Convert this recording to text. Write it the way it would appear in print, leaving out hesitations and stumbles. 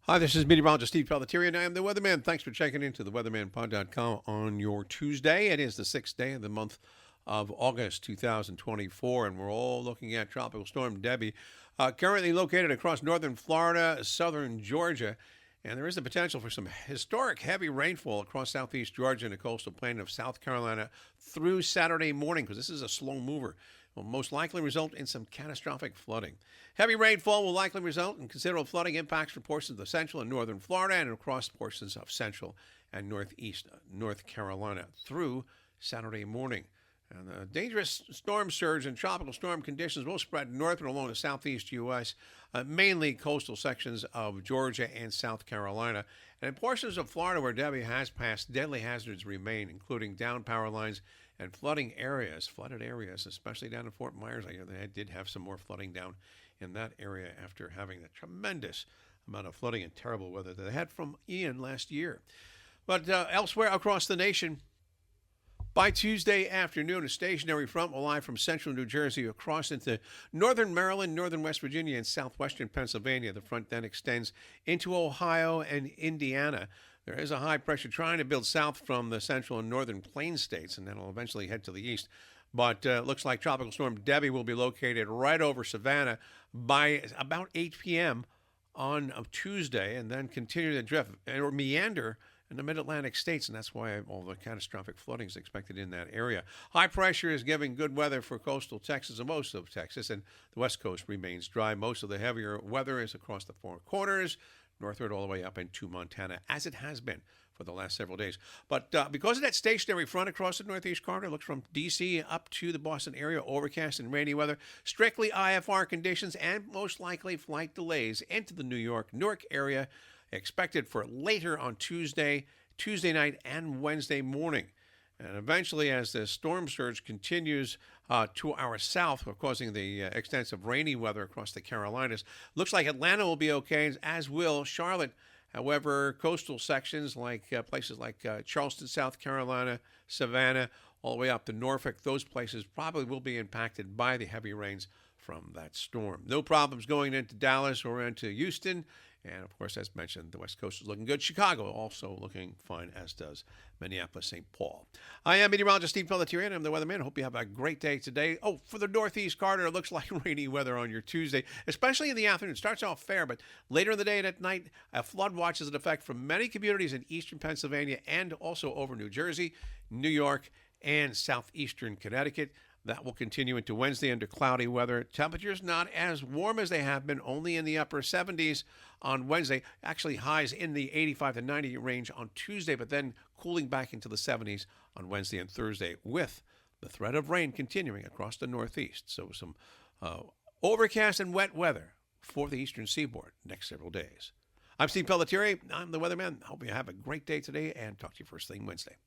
Hi, this is meteorologist Steve Pelletier, and I am the Weatherman. Thanks for checking into the weathermanpod.com on your Tuesday. It is the 6th day of the month of August 2024, and we're all looking at Tropical Storm Debbie, currently located across northern Florida, southern Georgia, and there is the potential for some historic heavy rainfall across southeast Georgia and the coastal plain of South Carolina through Saturday morning, because this is a slow mover. Will most likely result in some catastrophic flooding. Heavy rainfall will likely result in considerable flooding impacts for portions of central and northern Florida and across portions of central and northeast North Carolina through Saturday morning. And the dangerous storm surge and tropical storm conditions will spread northward along the southeast U.S., mainly coastal sections of Georgia and South Carolina. And in portions of Florida where Debbie has passed, deadly hazards remain, including down power lines and flooded areas, especially down in Fort Myers. I hear they did have some more flooding down in that area after having a tremendous amount of flooding and terrible weather that they had from Ian last year. But elsewhere across the nation, by Tuesday afternoon, a stationary front will lie from central New Jersey across into northern Maryland, northern West Virginia, and southwestern Pennsylvania. The front then extends into Ohio and Indiana. There is a high pressure trying to build south from the central and northern plain states, and then it'll eventually head to the east. But looks like Tropical Storm Debbie will be located right over Savannah by about 8 p.m. on Tuesday, and then continue to drift or meander in the mid-Atlantic states, and that's why all the catastrophic flooding is expected in that area. High pressure is giving good weather for coastal Texas and most of Texas, and the West Coast remains dry. Most of the heavier weather is across the Four Corners, northward all the way up into Montana, as it has been for the last several days. But because of that stationary front across the northeast corridor, looks from D.C. up to the Boston area, overcast and rainy weather, strictly IFR conditions, and most likely flight delays into the New York, Newark area expected for later on Tuesday night, and Wednesday morning. And eventually, as the storm surge continues to our south, causing the extensive rainy weather across the Carolinas, looks like Atlanta will be okay, as will Charlotte. However, coastal sections like places like Charleston, South Carolina, Savannah, all the way up to Norfolk, those places probably will be impacted by the heavy rains from that storm. No problems going into Dallas or into Houston. And, of course, as mentioned, the West Coast is looking good. Chicago also looking fine, as does Minneapolis, St. Paul. I am meteorologist Steve Pelletier, and I'm the Weatherman. I hope you have a great day today. Oh, for the Northeast corridor, it looks like rainy weather on your Tuesday, especially in the afternoon. It starts off fair, but later in the day and at night, a flood watch is in effect for many communities in eastern Pennsylvania and also over New Jersey, New York, and southeastern Connecticut. That will continue into Wednesday under cloudy weather. Temperatures not as warm as they have been, only in the upper 70s on Wednesday. Actually, highs in the 85 to 90 range on Tuesday, but then cooling back into the 70s on Wednesday and Thursday, with the threat of rain continuing across the Northeast. So some overcast and wet weather for the eastern seaboard next several days. I'm Steve Pelletier. I'm the Weatherman. Hope you have a great day today, and talk to you first thing Wednesday.